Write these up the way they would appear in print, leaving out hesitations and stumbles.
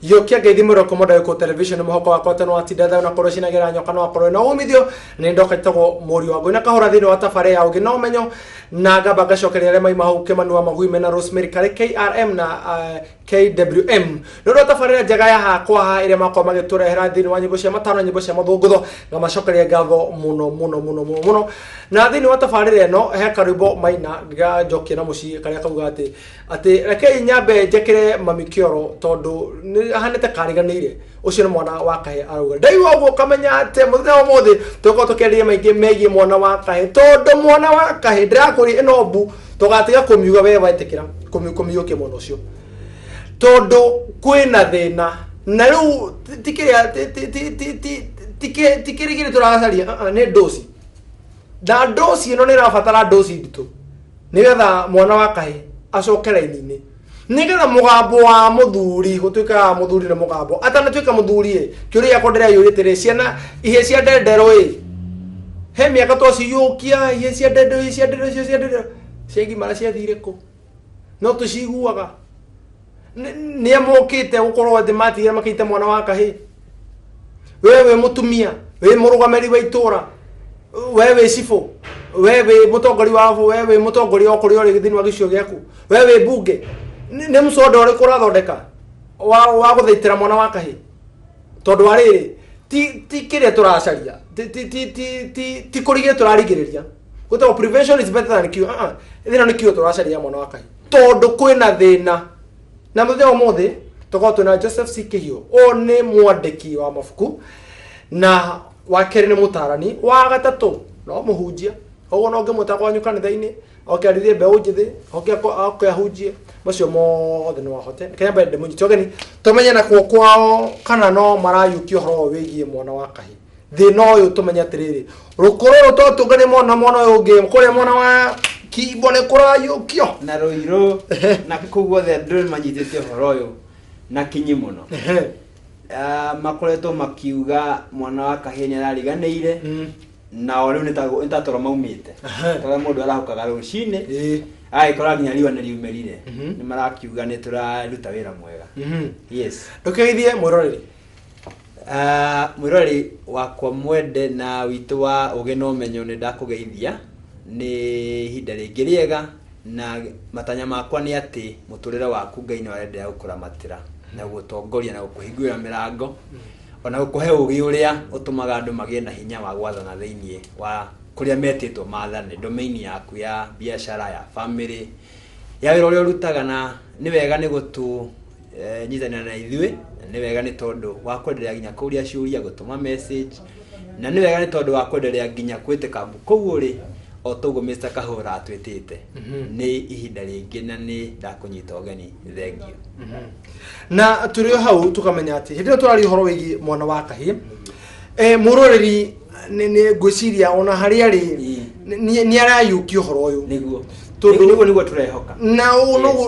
yo kia geithimuro komoda ko television mo hoko akota no atidada na koroshina gera nyoka no akoro no umithio ni ndoka tago mori wago na kahora thini wa tafare ya ugi no menyo na gaba gacokeria re mai mahu ke manua magui mena Rosemary kare KRM na KWM no tafare jaga ya ha kwa ha ire mako magiturehera thini wa nyimbo cia matano nyimbo cia mathungutho nga macokeria gatho muno na thini wa tafare no he karibo maina ga jokia na muci karia kauga ati reke nyambe jekire mamikioro tondu hanete kariganire ucio ni mwana wa kahe arauga ndai waguo kamenya ate muthenya wa muthi tuko tukeria maingi megi mwana wa kahe tondu mwana wa kahe ndrakuri ino mbu tugatiga kumiuga we waitikira kumiuke mwana ucio tondu kwina thina na riu tikiria tikirigire turacaria ni dosi da dosi ino ni rafatara dosi nditu nigetha mwana wa kahe acokera inini nigetha mugambo wa muthuri gutuika muthuri na mugambo atanatuika muthuri kiuria yakondera yurite ciana ihe cia ndendero he miaka toci yukia ihe cia ndendero ciegi mara cia thire ku no tuciguaga ni amokite gukorwo thimati makite mwana wa kahi wewe mutumia we murugameri wa itura wewe sifo wewe mutongori wavo wewe mutongori okuri ori githini wa gicio giaku wewe bunge ne musodo ri kurathondeka wa guthaitira mwana wa kahi tondu ariri ti kire turacaria ti kurigire turarigiriria gutago prevention is better than cure thina ni cure turacaria mwana wa kahi tondu kwina thina na muthenya umuthi tuko na Joseph Sikihio o ni mwandiki wa mafuku na wa keri ni mutarani wa gatatu no muhunjia ogo no ngemuta kwa nyuka kanitha-ini okiarithie mbeu njithi okiahunjie macio mothe no ahote kenya bende munyitogeni tumenye na kwao kana no marayukio horo wigie mwana wa kahi thina uyu tumenya atiriri rukororo to tungani mwana uyu ungi kuria mwana wa kibone kurayukio na roiro na kuguo the ndre manyitite horo uyu na kinyi muno makoretwo makiuga mwana wa kahi ni arariganiire na ole nitatora maumite tara mundu arahukaga rucine ai kora nginya riwa na riumerire ni marakiuga ni turaruta wira mwega yes ndukeithie mwiroreri mwiroreri wakwa mwende na witu wa ugeno menyo ni ndakugeithia ni hinda ringi riega na matanya makwa ni ati muturire waku Ngai ni arendera gukuramatira na gutongoria na gukuhingura mirango ona gukuhe ugi uria utumaga andu magie na hinya wa gwathana thiini wa kuria metitwo maathane domain yaku ya biashara ya family ya wira uria urutaga na ni wega ni gutu nyitana na ithui ni wega ni tondu wa kwenderea ginya kuria ciuria gutuma message na ni wega ni tondu wa kwenderea ginya kwitika mbuku uri o togo Mr. Kahura atwitite ni ihinda ringi na ni ndakunyita ogeni thengio na turio hau tukamenya ati hindi turari horo wigi mwana wa kahi muroreri ni gwiciria ona hari ari ni arayukio horo uyu niguo niguo turehoka na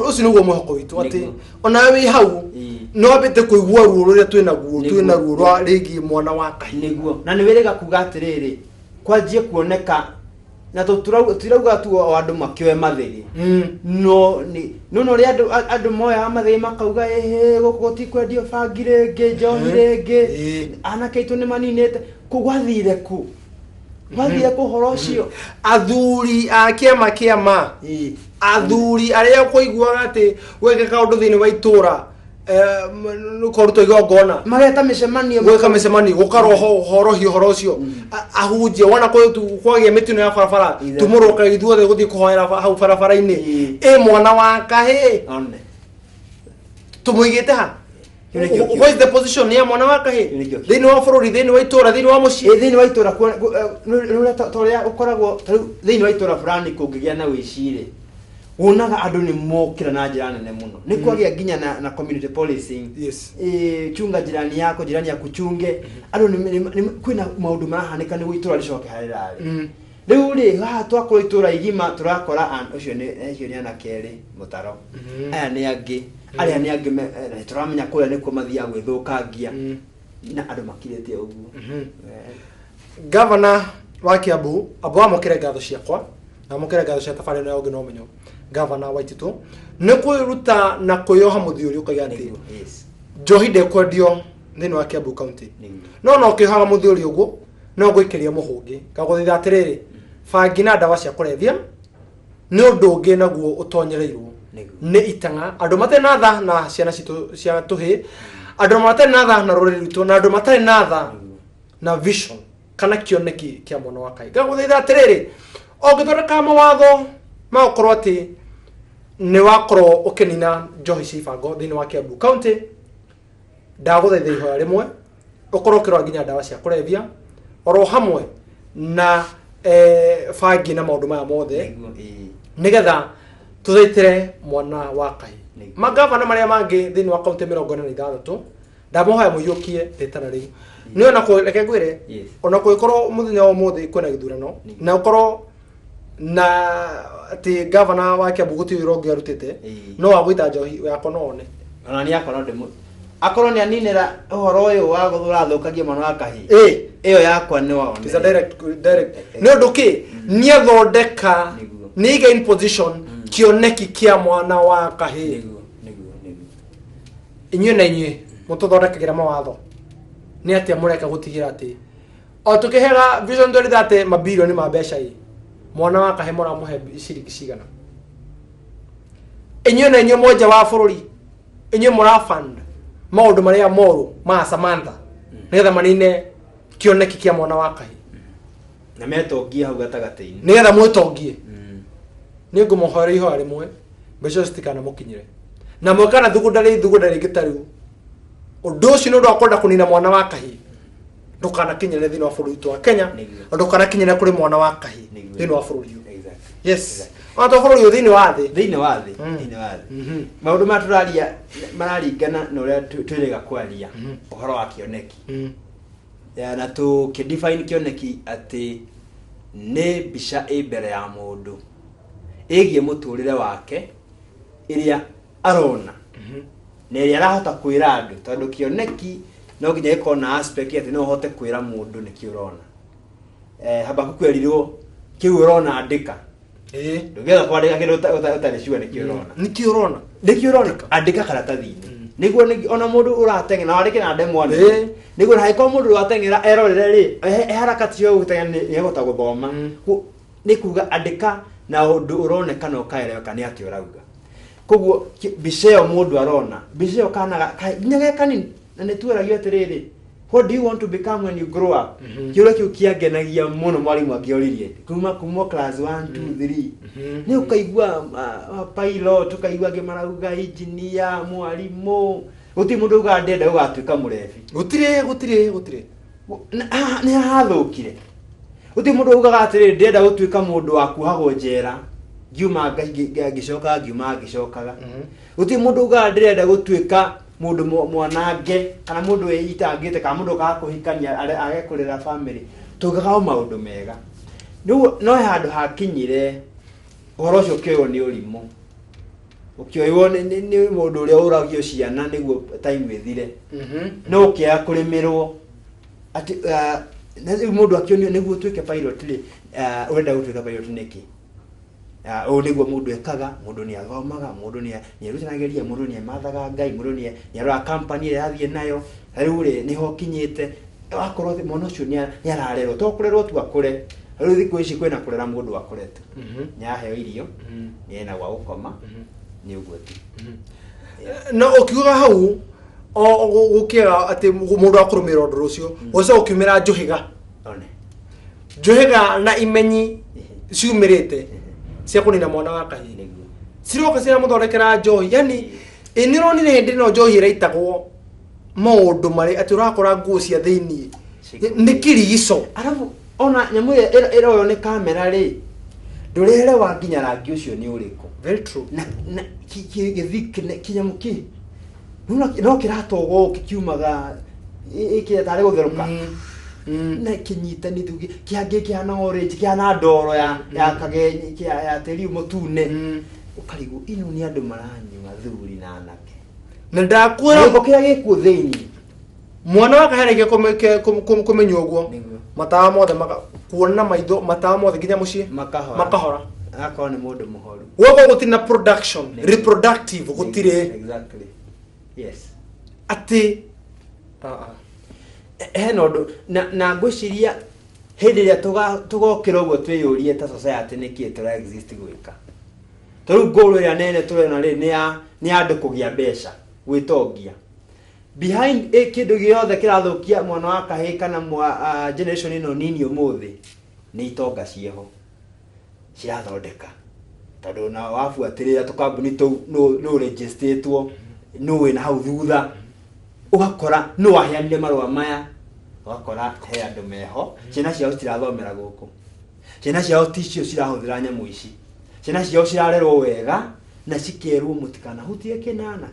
ucio niguo muhoko witu ati ona wi hau no bete kuigua ruo ruria twina ruo rwa rigi mwana wa kahi niguo na ni wirega kuga atiriri kwanjie kuoneka na turauga tu andu makioe mathiri no ri andu moya mathiri makauga guti kwendio bangire nge njohire nge anakeitu ni maninete kugwathire ku wathire ku horo ucio athuri akiama kiama athuri aria kuigua ati weke kaundu thini wa itura nukoruto igongona mageta micemanio gweka micemanio gukaroho horo ucio ahunjie wana kwagia mitino ya barabara tumuruka ithuothe guthii kuhoera hau barabara-ini mwana wa kahi one tumuigite ha what is the position ya mwana wa kahi thini wa bururi thini wa itura thini wa mucii thini wa itura toria ukoragwo thini wa itura fulani kungigia na wicire unaga andu ni mokira na njira nene muno ni kwagia ginya na community policing yes chunga jirani yako jirani ya kuchunge andu ni kwina maundu marahanika ni gwitura ricoke harirari riu ri twakoro itura igima turakora an ucio ni ana keri mutaro aya ni angi aria ni angi turamenya kuria ni kumathia gwithukangia na andu makirete uguo governor wa Kiambu abo amokire ngatho ciakwa na amokire ngatho cia tafari na ogino menyo governor Waititu ne kuiruta na kuyoha muthiuri ukagia ati njohi ndekwendio thini wa Kiambu County no kihaga muthuri uguo no gwikeria muhungi ngaguthiitha atiriri bangi na ndawa cia kurethia ni undu ungi naguo utonyereirwo ni itanga andu matari na tha na ciana citu cia tuhi andu matari na tha na ruriri rwitu na andu matari na tha na vision kana kioneki kia mwana wa Ngai ngaguthiitha atiriri ogithondeka mawatho ma ukorwo ati ni wakorwo ukinina njohi cia ibango thini wa Kiambu County ndaguthaitha ihoya rimwe ukorwo ukirwa nginya ndawa cia kurevia oro hamwe na bangi na maundu maya mothe nigetha tuthaitire mwana wa Ngai magavana maria mangi thini wa kaunti 46 ndamuhoya muiyukie ritana ri ni ona ko reke ngwire ona ko ikorwo muthenya wa muthi kwina githurano na ukorwo na ati governor wa Kiambu gutiwira ungi arutite no agwita njohi yakwa no one ona ni yakwa no ndimu akorwo ni aninira uhoro uyu wa guthura thukagia mwana wa Kahi iyo yakwa ni waone is a direct no nduki ni athondeka ni gain position kioneki kia mwana wa Kahi inyu na inyu mututhondekagira mawatho ni atia mureka gutigira ati o tukihega vision ndori date mabilioni ma mbeca i mwana wa Kahi mura muhe ciringi cigana inyu na inyu moja wa bururi inyu mura fund maundu maria moru ma Samantha nigetha manine kioneki kia mwana wa Kahi na metongia hau gatagati-ini nigetha mwetongie ni ngumuhora ihoya rimwe mbeca citikana mukinyire na mwekana thugunda gitariu undu ucio ni undu wa kwenda kunina mwana wa Kahi ndukana kinyire thini wa bururi wa Kenya ndukana kinyire kuri mwana wa Kahi thini wa bururi yes Oto bururi thini wa thi maundu maturaria mararingana na uria twiriga kwaria uhoro wa kioneki na tu kidefine kioneki ati ni bica mbere ya mundu igie muturire wake iria arona na iria arahota kwira andu tondu kioneki no nginya ikona aspect ati no hote kwira mundu ni kiurona Habakuku erirwo kiu urona andika ndugetha kwandika kindu utari sure ni kiurona andika karatathi-ini niguo ona mundu urateng'era wandike na ndemwa niguo haiko mundu urateng'era erorere ri harakati yo guteng'era ni egota guthoma ni kuga andika na undu uroneka no kaereka ni ati urauga koguo biceyo mundu arona biceyo kana nyaga kanini na ni tueragio atiriri what do you want to become when you grow up kiuria kiu kiangenagia muno mwalimu angioririe kuma class 1 2 3 ni ukaigua pilot ukaigua gemarauga engineer mwalimu uti mundu uga ndenda ugatuika murebi gutire ni hathukire uti mundu uga atire ndenda gutuika mundu wakuhagwo njera ngiuma ngicokaga uti mundu uga ndenda gutuika mundu mwanange kana mundu eitangite kana mundu gakuhikania agekurira family tugaga maundu mega no handu hakinyire uhoro ucio kio ni urimu ukioiwo ni mundu uria uragio ciana niguo time ithire no kia kurimirwo ati na mundu akionio niguo tuike pilot ri urenda gutuika pilot niki o niguo mundu ekaga mundu ni athomaga mundu ni erutanageria mundu ni mathaga Ngai mundu ni arora company ira yathie nayo riu ri niho kinyite akorwo mwana ucio ni ararerwo to kurerwo tu akure riu thiku ici kwina kurera mundu akurete ni aheo irio ni ena gwa gukoma ni uguo tu no ukiuga hau o gukiga ati mundu akurumira undu ucio ucio ukimira njuhiga njuhiga na imenyi ciumirite cia kunina mwana wa Kahi ciroka cia muthondekera njohi yani inironire hindi no njohi iraitagwo maundu mari ati urakora nguo cia thiini ni kirigico arabu ona nyamu iro ni kamera ri ndurere wa nginya rangi ucio ni uriku very true na githikne kinyamu ki no kiratogo kikiumaga iki tare gutheruka na kinyitani tugi kiange kiana orange kiana ndoro ya kage ya teri mutune ukarigu ino ni andu maranywa thuri na anake na ndakwira ngo kia gikuo thiini mwana wa Kahi kumenywo guo matawa mothe kuona maitho matawa mothe nginya mucii makahora akao ni mundu muhoru wogo gutina production reproductive gutire exactly yes ati no na ngwiciria hindi ria tugokira uguo twiyurie ta society niki tura exist gwika toru ngoro ria nene turena ri ni andu kugia mbeca gwitongia behind kindu giothe kirathukia mwana wa kahii kana generation ino nini umuthi ni itonga cieho cirathondeka tondu na wabuatirira tukambuni tu no registertwo no wina hau thutha ugakora no aheanire marua maya ugakora he andu meho ciana ciao citirathomera guku ciana ciao ticio cirahuthira nyamu ici ciana ciao cirarerwo wega na cikerwo mutikana hutie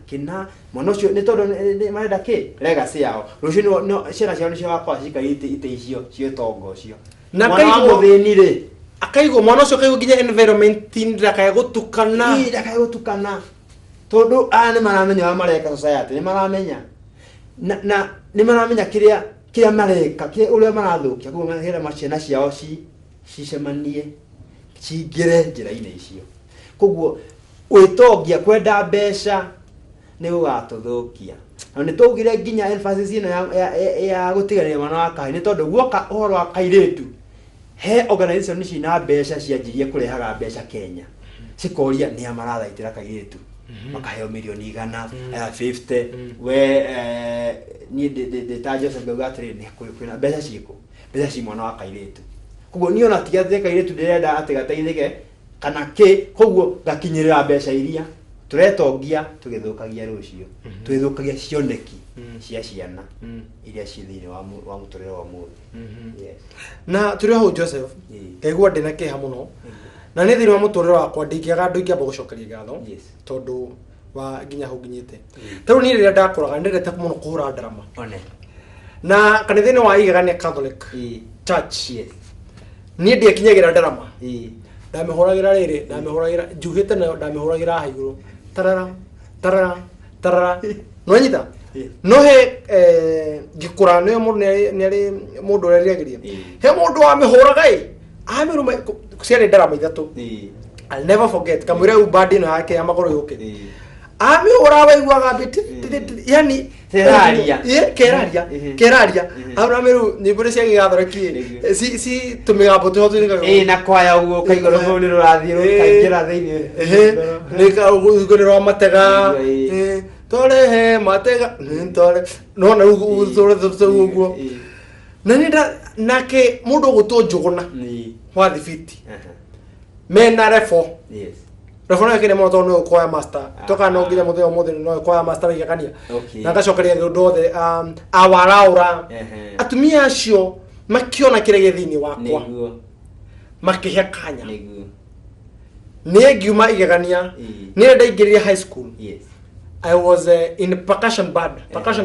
kina mwana ucio ni tondu marenda ki legacy yao rucio no ciana ciao ni cio wakwa cikarite ite icio cio tongo cio na kaigo muthinire akaigo mwana ucio kaigo ginya environment ndakaye gutukana tondu ni maramenya mareka society ni maramenya na ni maramenya kiria mareka uria marathukia kuo mahera maciana ciao cicemanie cingire njira-ini icio koguo witongia kwenda mbeca ni ugatuthukia na ni tugire nginya emphasis ino ya gutiganira mwana wa kahii ni tondu guoka uhoro wa kairitu he organization cina mbeca cianjirie kurehaga mbeca Kenya cikoria ni amarathaitira kairitu makaheo milioni 150 we ni de tajo sa begatri ni kwina mbeca ciko mbeca ci mwana wa kairitu koguo ni ona tigathe kairitu ndirenda ati gataithike kana ki koguo gakinyirira mbeca iria turetongia tugithukagia rucio twithukagia cioneki cia ciana iria cithini wa muturire wa muthi yes na turi ho Joseph kaigua ndina kiha muno na ni thini wa muturire wakwa ndingiaga andu ingiamba gucokeria ngatho tondu wa nginya hu nginyite taru ni riria ndakuraga ndendete muno kuhura drama na kanithini wa igagania Catholic Church ni ndiekinyagira drama ndamehuragira riri ndamehuragira njuhite nayo ndamehuragira haiguru tarara no nyita no he gikura no mundu ni ari mundu reriagiria he mundu wa mehuraga amiruma ciari drama ithatu I'll never forget kamwira ubadi no yake ya magoro yoke amihura waiguaga biti yani keraria abramiru ni bure cia gigathoreki si tumigambo tuhotu ni na kwaya ugo kaigoro ho ni rurathie rukaingira thiini ni ka ugo ni ro matega tore he matega tore no na ugo tore ugo na ni nake mundu gutu njuguna wa thifiti mena refo Rafona kile moto no choir master toka no nginya muthe omothe no choir master igakania na gacokeria ndothe awaraura atumia acio makiona kire githini wakwa makihekanya ni ngiuma igakania ni ndaingiriria high school I was in percussion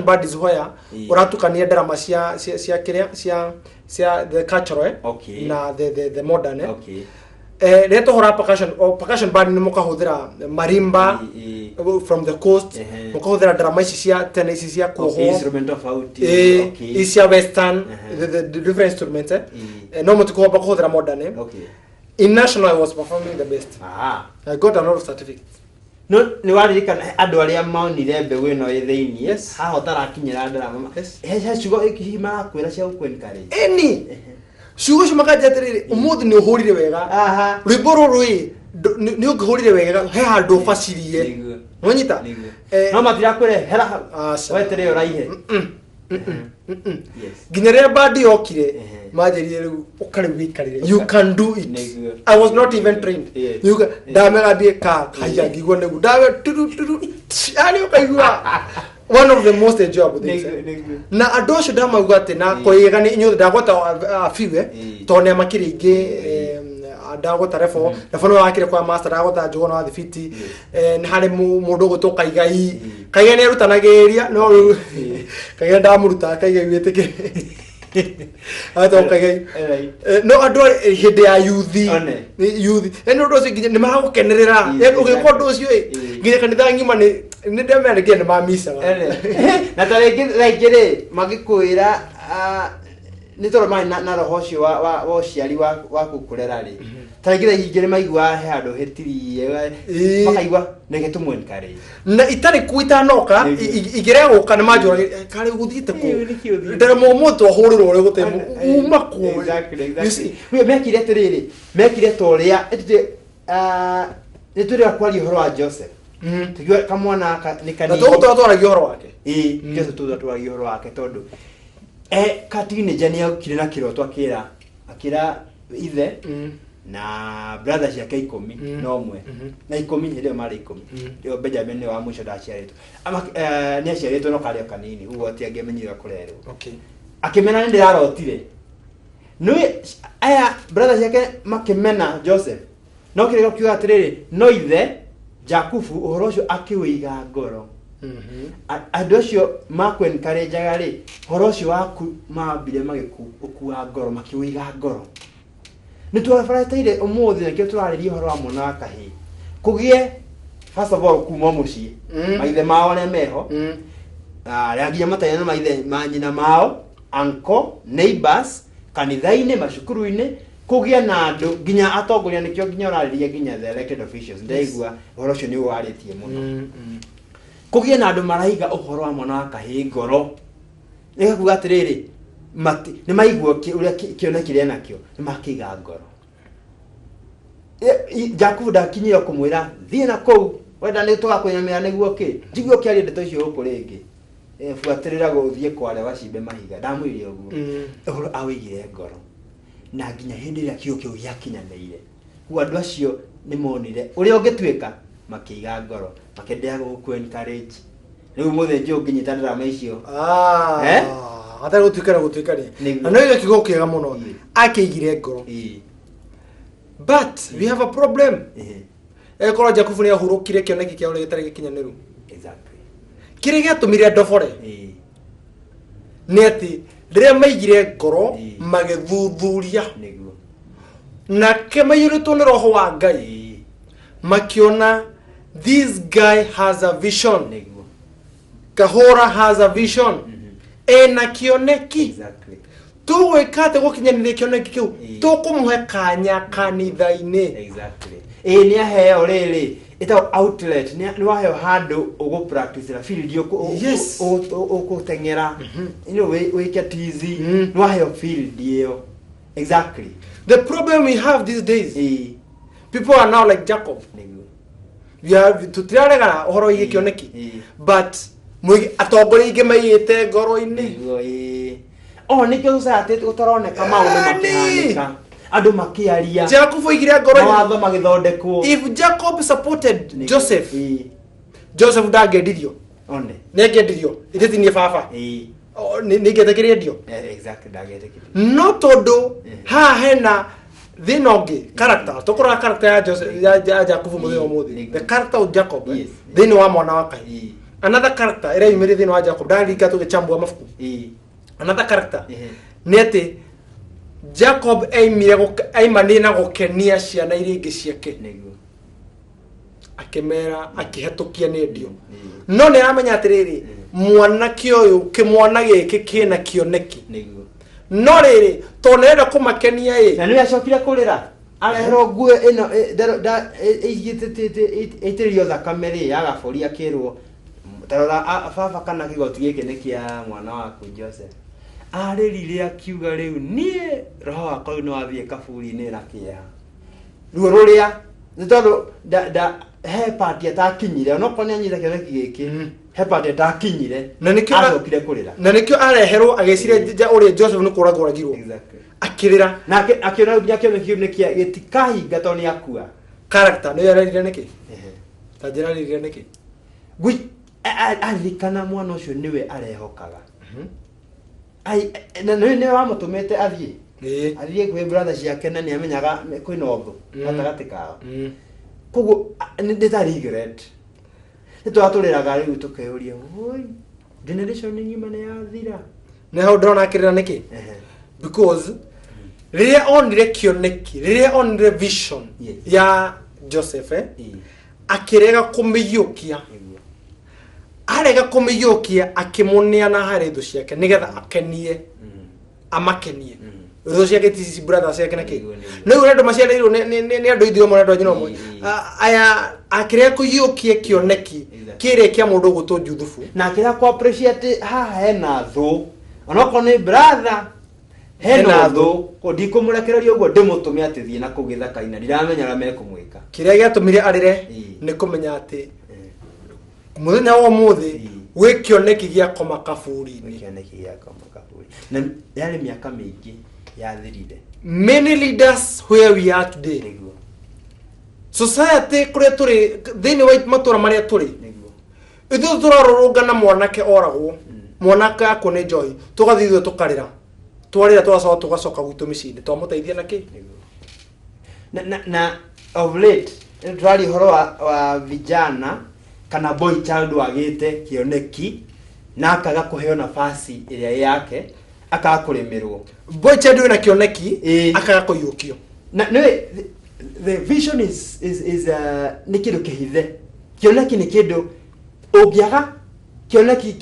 band is where uratukania drama cia kiria cia the cultural na the modern leto hora percussion band ni mukahuthira marimba from the coast mukahuthira drama cia tene cia kuho instrument of out cia western the different instruments no mutuko bakuhuthira modern in national I was performing the best I got a lot of certificates no ni waririkana andu aria maunire mbegu ino ithiini haho tarakinyira drama he ciugo ikihima kwira cia ku encourage any ciugo cimakaja atiriri umuthi ni uhurire wega rwimbo rurui ni ungihurire wega he handu facirie wanyita no matira kwire hera wetere uraihe nginya ria band yokire majerie riu ukariwikarire you can do it I was not even trained you damega bie ka haya ngigwo negu dawe tudu ali ukaigua one of the most enjoyable things na adosho dama ugate na koyega ni nyu ndagota fiwe tone makiri ingi ndagota refo refo wakire kwa master ndagota njugo na thifiti ni hari mundu gutuka igai kaiga ni rutanagiria no kaiga ndamuruta kaiga witike ato kaiga no ando hinde ya youth eno ndo singi ni maragukenerera ugikwa ndo ucio nginya kanitha ngima ni ndemere nginya mamisa na tareke ri magikwira ni toro mai na roho cio wa ciari wa kukurera ri Taragira igere maigwa he andu hetiri makaigwa nege tumwe nkare na itari kuita noka igere guka ni majura kare guthite ku ndere mo moto ahuriro ore gute uma ku exactly we mekire tiriri mekire toria etite nituri akwali horo wa Joseph tugwe kamwana ni kanini na tutwara gihoro wake Joseph tutwara gihoro wake tondu katine jani ya kirina kiroto akira ithe na brothers yake 10 no mwe na 10 ndio mari 10 ndio Benjamin ni wa mwisho ndaciaritwo ama ni aciaritwo no kali kanini ugo ati agemenyira kurerwo okay akimena ndi arotire no aya brothers yake makimena Joseph no kirego kiuga atiriri no ithe Jakubu uhoro ucio akiwiga ngoro andu acio makwe encourage ri horo ucio waku mambire magikuwa ngoro makiwiga ngoro nitwabarataire umuthi nakio turaririe horo wa mwana wa kahi kugie first of all kuma mucii maithe mao ne meho rangia matayana maithe manyina mao anko neighbors kanithaine mashukuruine kugia na andu ginya atongoria nikio ginya uraririe ginya the elected officials ndaigua horo ucio ni waritie muno kugia na andu maraiga uhoro wa mwana wa kahi ngoro nikakuga atiriri mati ni maigwo uria kiona kiria nakio ni makiga ngoro Jakubu ndakinyira kumwira thie na kou wenda ni tugakunyamira niguo ki njiguo kiari ndeto icio huko ringi fuatirira guthie kware wacimbe mahiga ndamwire uguo uhoro awigire ngoro na nginya hindi ria kio yakinyanire ku andu acio ni monire uria ungetwika makiga ngoro makendea guku encourage riu muthenje unginyitanira maicio atari gutwika ri na no ikigo kiega muno akigire ngoro but we have a problem ekoro Jakubu ni ahurukire kioneki kia uri gitari gikinyaniru exactly kire giatumire ndofore ni ati riria maigire ngoro magithuthuria niguo na kemayuritwo ni roho wa Ngai makiona this guy has a vision niguo Kahora has a vision ena kioneki exactly tuwekate gukinyanire kioneki kiu tukumuhe kanya kanithaine exactly ni aheo riri ita outlet ni waheo handu ugo practice la field uko tengera weke tizi ni waheo field iyo exactly the problem we have these days people are now like Jacob we are tutirarega uhoro igi kioneki but mwigi atongori ingi mayite ngoro-ini nikio society utaroneka maundu makihanika andu makiaria Jakubu igire ngoro watho magithondekwo if Jacob supported Joseph ndangedirio negedirio iteti ni baba nigetekirie ndio exactly ndagetekirie no tondu ha hena thinogi character tokora character ya Joseph ya Jakubu muthi the character of Jacob thini wa mwana wa Kai another character ira yumire thini wa Jacob ndalika tugichambua mafuku another character ni ati Jacob aimanina gukenia ciana iria ingi ciake akemera akihatukia ni ndio no ni amenya atiriri mwana kioyo kimwana giki kina kioneki no riri tonera kumakenia na ni acokire kurira arehero nguo ino itirio thakame ri yagaburi akirwo tarora baba kana kigoti giki ni kia mwana waku Joseph aririre akiuga riu nie roho wakwa no athie kaburi-ini na kieha ruo ruria ni tondu he party atakinyire no kone anyita kioneki giki he party atakinyire na nikio acokire kurira na nikio areherwo agiciria uri Joseph ni kuragwo ragirwo exactly akirira na akiona nginya kioneki ni kia gitikahinga to ni akua character no yararire niki tajirarire niki gui athikana mwana ucio niwe arehokaga na ne wa mutumete athie kwe brothers yake na ni amenyaga kwina ogo atagati kao kogo ndeta regret nitwaturiraga riu tukeuria oi generation nyima ne yathira ne how drone akirira niki because riria onire kioneki riria onire vision ya Joseph akirega kumiyukia arega kumiyukia akimunia na hari thu ciake nigetha akenie amakenie Tho ciake ti brother ciake na ki. Nĩguo. No urendo maciarĩirwo nĩ andũ ithuĩ mwe andũ anyino mwe. Aya akĩrĩa kũiyũkia kĩoneki kĩrĩa kĩa mũndũ gũtũ Juthubu. Na kĩrĩa ko appreciate haha hena thũ. Onako nĩ brother hena thũ. Ndikumũrekereria ũguo ndĩmũtũme atĩ thiĩ na kũu gĩthaka-inĩ. Ndiramenya ũrĩa mekũmwĩka. Kĩrĩa gĩatũmire arĩre nĩ kũmenya atĩ mũthenya wa ũmũthĩ gwĩ kĩoneki gĩa koma kaburi-inĩ. Kĩoneki gĩa koma kaburi. Na yarĩ mĩaka mĩingĩ yathirire. Many leaders where we are today. Nĩguo. Society kũrĩa tũrĩ thĩinĩ wa matũra marĩa tũrĩ. Nĩguo. Ithuĩ tũrarũrũngana mwanake oragwo. Mwanake akwo nĩ njohi. Tũgathiĩ ithuĩ tũkarĩra. Twarĩra tũgacoka gwitũ mĩciĩ-inĩ. Twamũteithia na kĩ? Na of late turari horo wa vijana kana boy child wagĩte kĩoneki na akaga kũheo nafasi ĩrĩa yake akaga kũremerwo. Boy child wĩna kĩoneki akaga kũiyũkio. Na the vision is nĩ kĩndũ kĩhithe. Kĩoneki nĩ kĩndũ ũngĩaga kĩoneki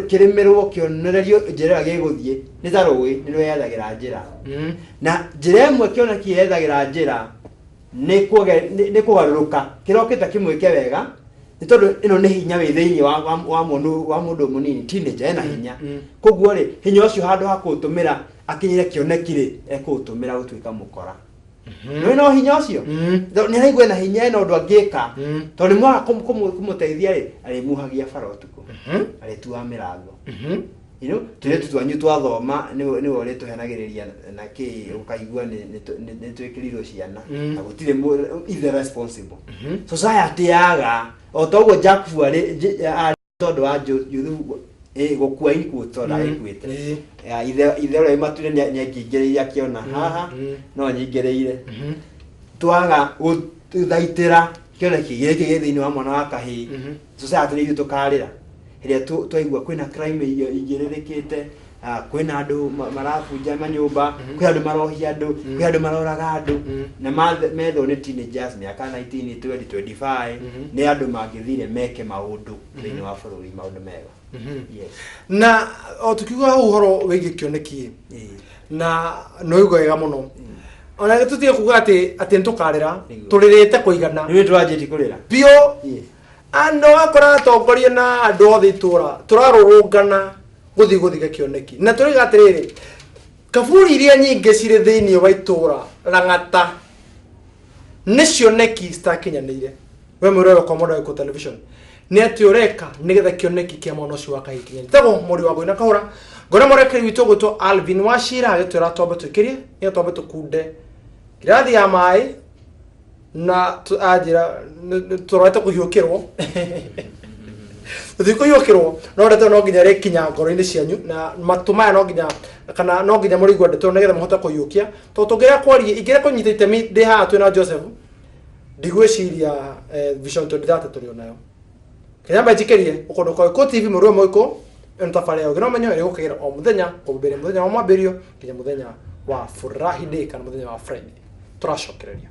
kĩremerwo kĩonererio njĩra gĩgũthiĩ nĩ ta rũĩ nĩ rweyethagĩra njĩra. Na njĩra ĩmwe kĩoneki yethagĩra njĩra nĩ kũgarũrũka kĩrokĩta kĩmwĩke wega nĩ tondũ ĩno nĩ hinya wĩ thĩinĩ wa mũndũ mũnini teenager ena hinya. Koguo rĩ hinya ũcio handũ ha kũũtũmĩra akinyire kĩoneki rĩ ekũũtũmĩra gũtuĩka mũkora. No hinya ũcio nĩ araigua na hinya ena ũndũ angĩka tondũ nĩ mwaga kũmũteithia rĩ arĩmuhagia bara ũtukũ arĩtuaga mĩrango. Tũirĩtu twanyu twathoma nĩwe ũrĩtũhenagĩrĩria na kĩ ũkaigua nĩ twĩkĩrirwo ciana na gũtirĩ either responsible. Society yaga o toguo Jakubu arĩ tondũ wa Juthubu gũkua ikuũ tondũ agĩkuĩte. Ithe ũrĩa matuire nĩangĩingĩrĩire akĩona haha no nyingĩrĩire. Twaga gũthaitĩra kĩoneki gĩkĩ gĩ thĩinĩ wa mwana wa kahĩĩ. Society nĩ ithuĩ tũkarĩra hĩrĩa twaigua kwĩna crime igĩrĩrĩkĩte, kwĩna andũ marabunja manyũmba, kwĩ andũ marohia andũ, kwĩ andũ maroraga andũ na methwo nĩ teenagers mĩaka 19, 20, 25 nĩ andũ mangĩthire meke maũndũ thĩinĩ wa bũrũri maũndũ mega. Na o tukiuga ũhoro wĩgiĩ kĩoneki na no uga wega mũno. Ona tũtige kuga atĩ nĩtũkarĩra tũrĩrĩte kũigana. Nĩ twanjĩtie kũrĩra. Bio andũ akora atongoria na andũ othe itũra tũrarũrũngana gũthiĩ kĩoneki. Na tũrĩga atĩrĩrĩ kaburi iria nyingĩ cirĩ thĩinĩ wa itũra Lang'ata nĩ cioneki citakinyanĩire. We mũrore kwa Mwenda Gĩkũ television nĩ atĩ ũreka nĩgetha kĩoneki kĩa mwana ũcio wa kahĩĩ kinyanĩre. Tagwo Mũri wa Ngũi na Kahũra ngona mũrekeri witũ gwĩtwo Alvin Wachira agĩtwĩra twambe twĩkĩrie nĩ twambe tũkunde kĩrathi ya maĩ na ajira tũrete kũhiũkĩrwo kũhiũkĩrwo no ndeto no nginya rĩkinya ngoro-inĩ cianyu na matũ maya no nginya kana no nginya mũrĩigua ndeto nĩgetha mũhote kũhiũkia tondũ tũngĩrĩa kwaria ingĩrĩa kũnyita itemi ndĩ haha twĩna Joseph ndigwĩciria Vision 2030 tũrĩ onayo. Kĩnyamba njikĩrie ũkũndũ kwa Gĩkũ TV Mũrũ wa Gĩkũ ĩno tabarĩra ya ũgĩ menyo ĩrĩ gũkagĩra o mũthenya kũmbĩrĩria mũthenya wa mwambĩrĩrio nginya mũthenya wa Furahi Day kana mũthenya wa Friday. Tũracokereria.